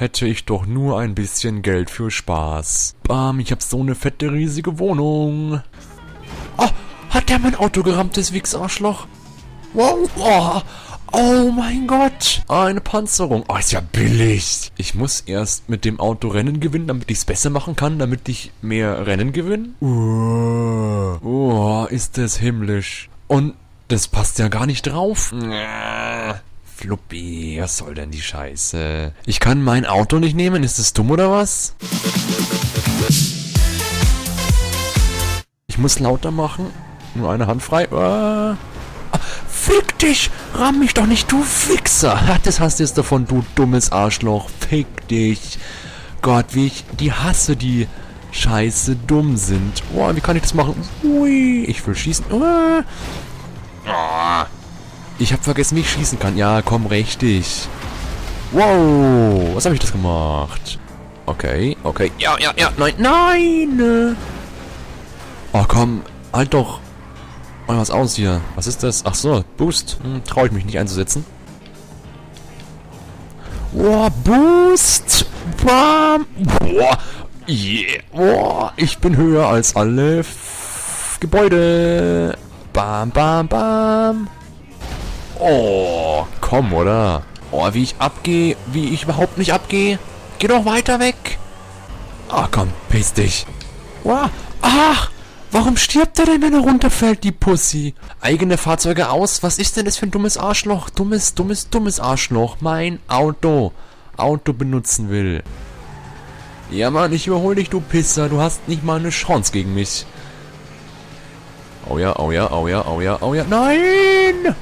Hätte ich doch nur ein bisschen Geld für Spaß. Bam, ich hab so eine fette, riesige Wohnung. Oh, hat der mein Auto gerammt, das Wichsarschloch? Wow, oh mein Gott. Eine Panzerung. Oh, ist ja billig. Ich muss erst mit dem Auto Rennen gewinnen, damit ich es besser machen kann, damit ich mehr Rennen gewinne. Oh, ist das himmlisch. Und das passt ja gar nicht drauf. Fluppi, was soll denn die Scheiße? Ich kann mein Auto nicht nehmen, ist das dumm oder was? Ich muss lauter machen. Nur eine Hand frei. Fick dich! Ramm mich doch nicht, du Wichser! Das hast du jetzt davon, du dummes Arschloch. Fick dich. Gott, wie ich die hasse, die scheiße dumm sind. Oh, wie kann ich das machen? Ui, ich will schießen. Ich hab vergessen, wie ich schießen kann. Ja, komm, richtig. Wow, was habe ich das gemacht? Okay. Ja, nein! Oh, komm, halt doch mal was aus hier. Was ist das? Ach so, Boost. Traue ich mich nicht einzusetzen. Wow, Boost! Bam! Boah, yeah! Boah, ich bin höher als alle Gebäude. Bam, bam, bam. Oh, komm, oder? Oh, wie ich abgehe, wie ich überhaupt nicht abgehe. Geh doch weiter weg. Ah, komm, piss dich. Wow. Ach, warum stirbt er denn, wenn er runterfällt, die Pussy? Eigene Fahrzeuge aus? Was ist denn das für ein dummes Arschloch? Dummes Arschloch. Mein Auto benutzen will. Ja, Mann, ich überhole dich, du Pisser. Du hast nicht mal eine Chance gegen mich. Oh ja. Nein!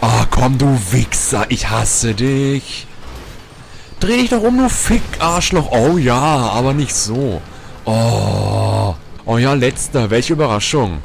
Ah, komm, du Wichser. Ich hasse dich. Dreh dich doch um, du Fick-Arschloch. Oh ja, aber nicht so. Oh ja, letzter. Welche Überraschung.